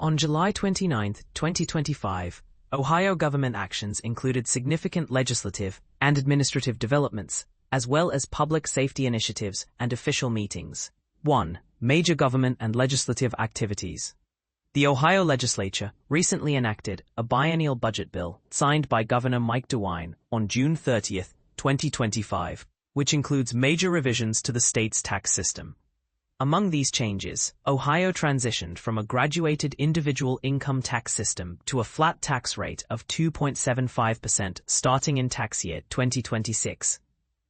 On July 29, 2025, Ohio government actions included significant legislative and administrative developments, as well as public safety initiatives and official meetings. 1. Major government and legislative activities. The Ohio legislature recently enacted a biennial budget bill signed by Governor Mike DeWine on June 30, 2025, which includes major revisions to the state's tax system. Among these changes, Ohio transitioned from a graduated individual income tax system to a flat tax rate of 2.75% starting in tax year 2026.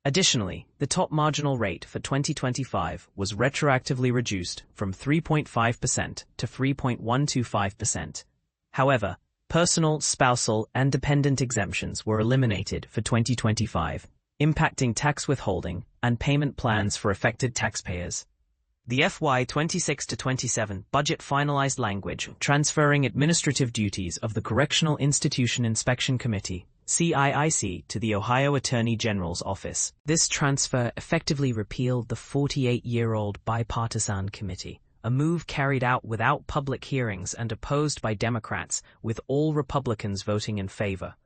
Additionally, the top marginal rate for 2025 was retroactively reduced from 3.5% to 3.125%. However, personal, spousal, and dependent exemptions were eliminated for 2025, impacting tax withholding and payment plans for affected taxpayers. The FY 26-27 budget finalized language transferring administrative duties of the Correctional Institution Inspection Committee (CIIC) to the Ohio Attorney General's office. This transfer effectively repealed the 48-year-old bipartisan committee, a move carried out without public hearings and opposed by Democrats, with all Republicans voting in favor.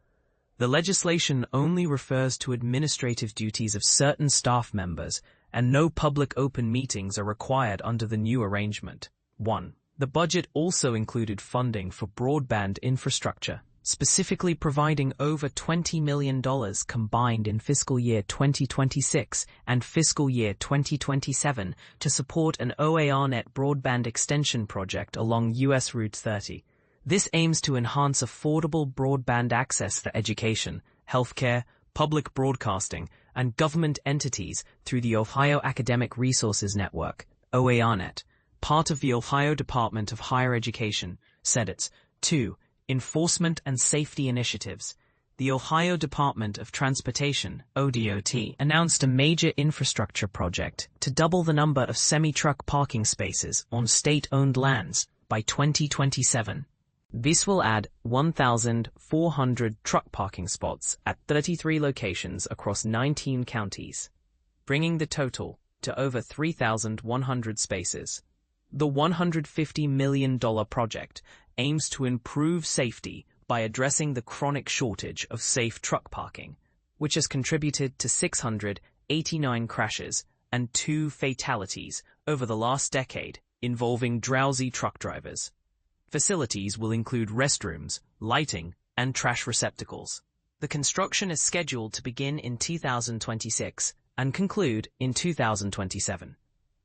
The legislation only refers to administrative duties of certain staff members, and no public open meetings are required under the new arrangement. 1. The budget also included funding for broadband infrastructure, specifically providing over $20 million combined in fiscal year 2026 and fiscal year 2027 to support an OARnet broadband extension project along U.S. Route 30. This aims to enhance affordable broadband access for education, healthcare, public broadcasting, and government entities through the Ohio Academic Resources Network, OARnet, part of the Ohio Department of Higher Education, SEDETS. 2. Enforcement and safety initiatives. The Ohio Department of Transportation, ODOT, announced a major infrastructure project to double the number of semi-truck parking spaces on state-owned lands by 2027. This will add 1,400 truck parking spots at 33 locations across 19 counties, bringing the total to over 3,100 spaces. The $150 million project aims to improve safety by addressing the chronic shortage of safe truck parking, which has contributed to 689 crashes and 2 fatalities over the last decade involving drowsy truck drivers. Facilities will include restrooms, lighting, and trash receptacles. The construction is scheduled to begin in 2026 and conclude in 2027.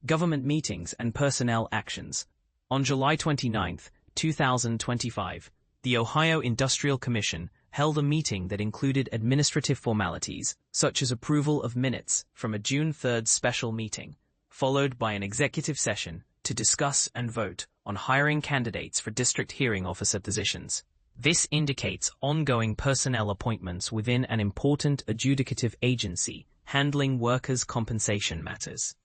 Government meetings and personnel actions. On July 29, 2025, the Ohio Industrial Commission held a meeting that included administrative formalities, such as approval of minutes from a June 3 special meeting, followed by an executive session to discuss and vote on hiring candidates for district hearing officer positions. This indicates ongoing personnel appointments within an important adjudicative agency handling workers' compensation matters.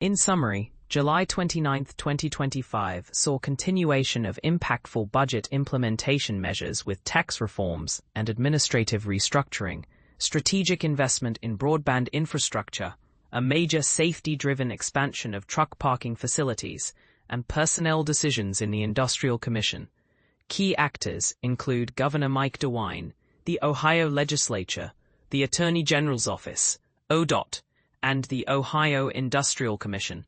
In summary, July 29, 2025 saw continuation of impactful budget implementation measures with tax reforms and administrative restructuring, strategic investment in broadband infrastructure, a major safety-driven expansion of truck parking facilities, and personnel decisions in the Industrial Commission. Key actors include Governor Mike DeWine, the Ohio Legislature, the Attorney General's Office, ODOT, and the Ohio Industrial Commission.